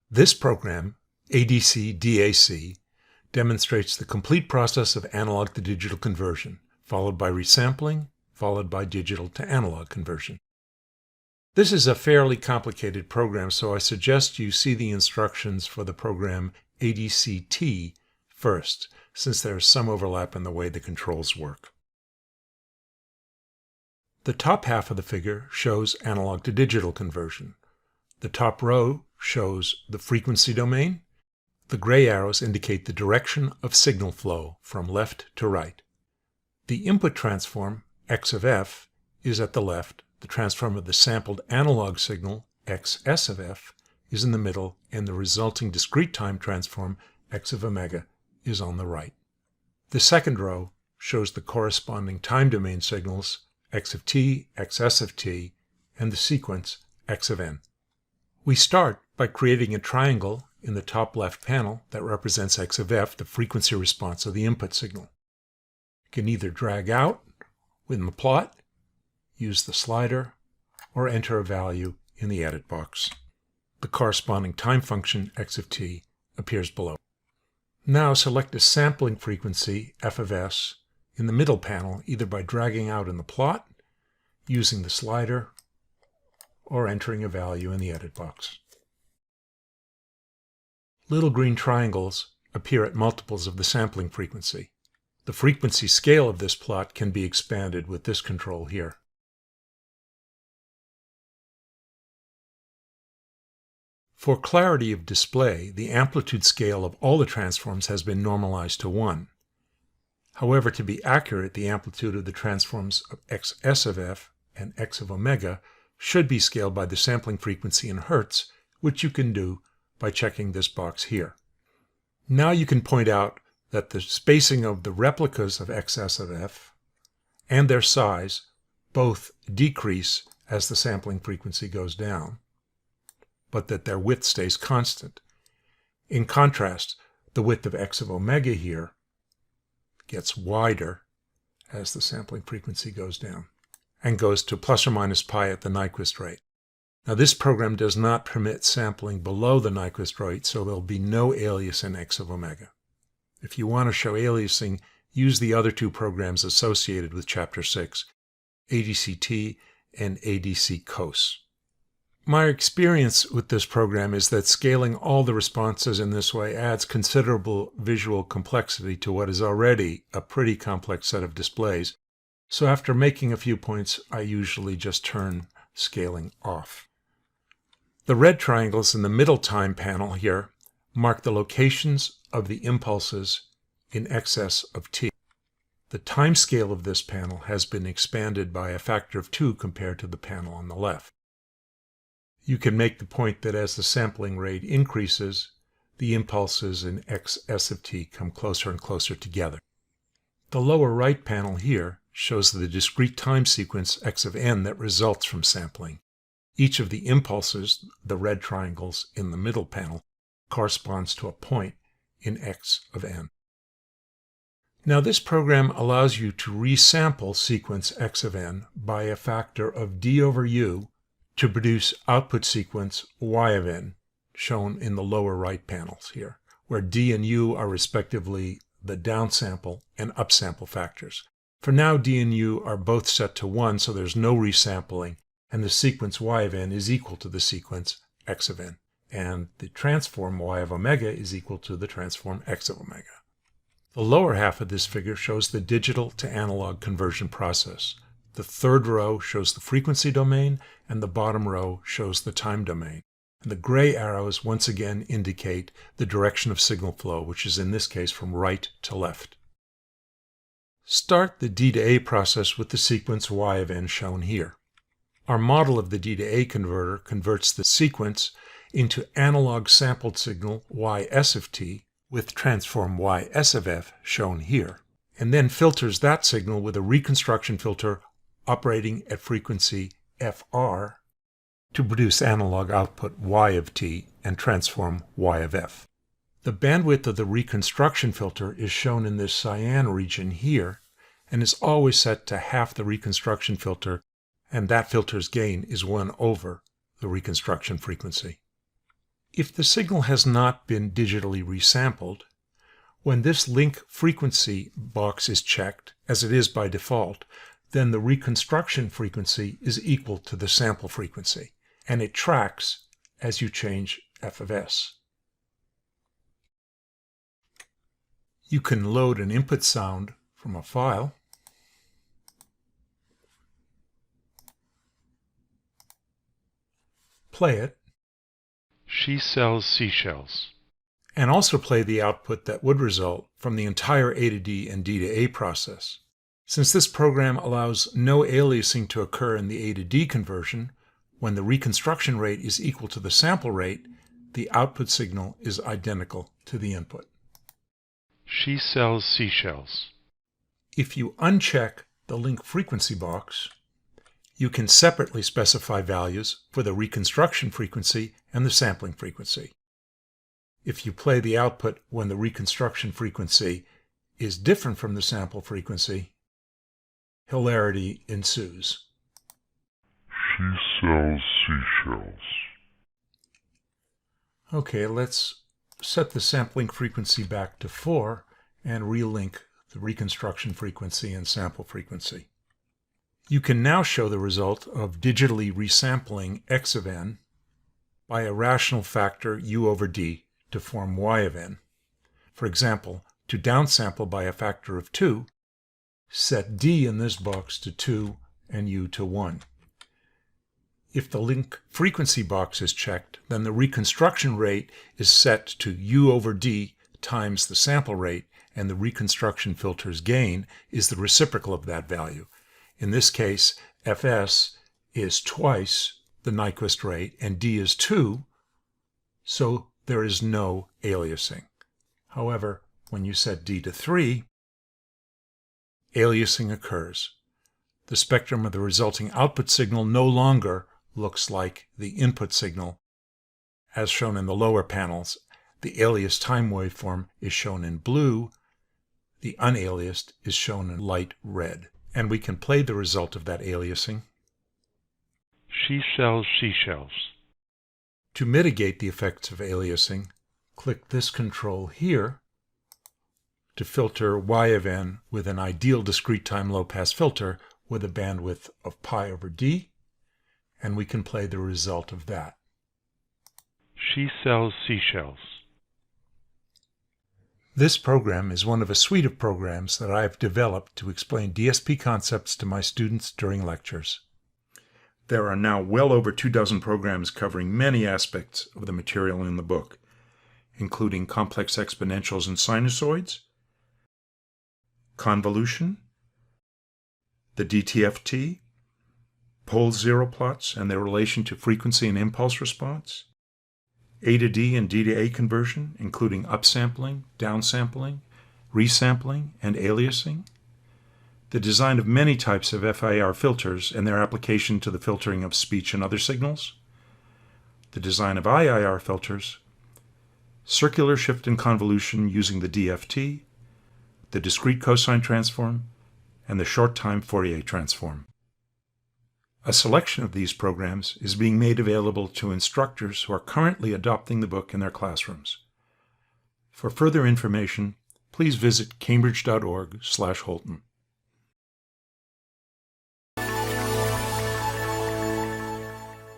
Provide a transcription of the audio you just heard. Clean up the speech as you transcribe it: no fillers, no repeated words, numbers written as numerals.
This program, ADCDAC, demonstrates the complete process of analog to digital conversion, followed by resampling, followed by digital to analog conversion. This is a fairly complicated program, so I suggest you see the instructions for the program ADCT first, since there is some overlap in the way the controls work. The top half of the figure shows analog to digital conversion. The top row shows the frequency domain. The gray arrows indicate the direction of signal flow from left to right. The input transform, x of f, is at the left. The transform of the sampled analog signal, xs of f, is in the middle, and the resulting discrete time transform, x of omega, is on the right. The second row shows the corresponding time domain signals, x of t, xs of t, and the sequence, x of n. We start by creating a triangle in the top left panel that represents x of f, the frequency response of the input signal. You can either drag out within the plot, use the slider, or enter a value in the edit box. The corresponding time function, x of t, appears below. Now select a sampling frequency, f of s, in the middle panel, either by dragging out in the plot, using the slider, or entering a value in the edit box. Little green triangles appear at multiples of the sampling frequency. The frequency scale of this plot can be expanded with this control here. For clarity of display, the amplitude scale of all the transforms has been normalized to 1. However, to be accurate, the amplitude of the transforms of xs of f and x of omega should be scaled by the sampling frequency in hertz, which you can do by checking this box here. Now you can point out that the spacing of the replicas of xs of f and their size both decrease as the sampling frequency goes down, but that their width stays constant. In contrast, the width of x of omega here gets wider as the sampling frequency goes down and goes to plus or minus pi at the Nyquist rate. Now this program does not permit sampling below the Nyquist rate, so there will be no alias in x of omega. If you want to show aliasing, use the other two programs associated with Chapter 6, ADCT and ADCCOS. My experience with this program is that scaling all the responses in this way adds considerable visual complexity to what is already a pretty complex set of displays, so after making a few points, I usually just turn scaling off. The red triangles in the middle time panel here mark the locations of the impulses in excess of t. The time scale of this panel has been expanded by a factor of 2 compared to the panel on the left. You can make the point that as the sampling rate increases, the impulses in xs of t come closer and closer together. The lower right panel here shows the discrete time sequence x of n that results from sampling. Each of the impulses, the red triangles in the middle panel, corresponds to a point in x of n. Now this program allows you to resample sequence x of n by a factor of d over u to produce output sequence y of n, shown in the lower right panels here, where d and u are respectively the downsample and upsample factors. For now, d and u are both set to 1, so there's no resampling, and the sequence y of n is equal to the sequence x of n, and the transform y of omega is equal to the transform x of omega. The lower half of this figure shows the digital to analog conversion process. The third row shows the frequency domain, and the bottom row shows the time domain. And the gray arrows once again indicate the direction of signal flow, which is in this case from right to left. Start the D to A process with the sequence y of n shown here. Our model of the D to A converter converts the sequence into analog sampled signal ys of t with transform ys of f shown here, and then filters that signal with a reconstruction filter operating at frequency fr to produce analog output y of t and transform y of f. The bandwidth of the reconstruction filter is shown in this cyan region here and is always set to half the reconstruction filter, and that filter's gain is 1 over the reconstruction frequency. If the signal has not been digitally resampled, when this link frequency box is checked, as it is by default, then the reconstruction frequency is equal to the sample frequency, and it tracks as you change f of s. You can load an input sound from a file, play it, She sells seashells. and also play the output that would result from the entire A to D and D to A process. Since this program allows no aliasing to occur in the A to D conversion, when the reconstruction rate is equal to the sample rate, the output signal is identical to the input. She sells seashells. If you uncheck the link frequency box, you can separately specify values for the reconstruction frequency and the sampling frequency. If you play the output when the reconstruction frequency is different from the sample frequency, hilarity ensues. She sells seashells. Okay, let's set the sampling frequency back to 4 and relink the reconstruction frequency and sample frequency. You can now show the result of digitally resampling x of n by a rational factor u over d to form y of n. For example, to downsample by a factor of 2, set d in this box to 2 and u to 1. If the link frequency box is checked, then the reconstruction rate is set to u over d times the sample rate, and the reconstruction filter's gain is the reciprocal of that value. In this case, fs is twice the Nyquist rate and d is 2, so there is no aliasing. However, when you set d to 3, aliasing occurs. The spectrum of the resulting output signal no longer looks like the input signal. As shown in the lower panels, the aliased time waveform is shown in blue, the unaliased is shown in light red. And we can play the result of that aliasing. She sells seashells. To mitigate the effects of aliasing, click this control here to filter y of n with an ideal discrete time low-pass filter with a bandwidth of pi over d, and we can play the result of that. She sells seashells. This program is one of a suite of programs that I have developed to explain DSP concepts to my students during lectures. There are now well over 24 programs covering many aspects of the material in the book, including complex exponentials and sinusoids, convolution, the DTFT, pole zero plots and their relation to frequency and impulse response, A to D and D to A conversion, including upsampling, downsampling, resampling, and aliasing, the design of many types of FIR filters and their application to the filtering of speech and other signals, the design of IIR filters, circular shift and convolution using the DFT, the discrete cosine transform, and the short-time Fourier transform. A selection of these programs is being made available to instructors who are currently adopting the book in their classrooms. For further information, please visit cambridge.org/Holton.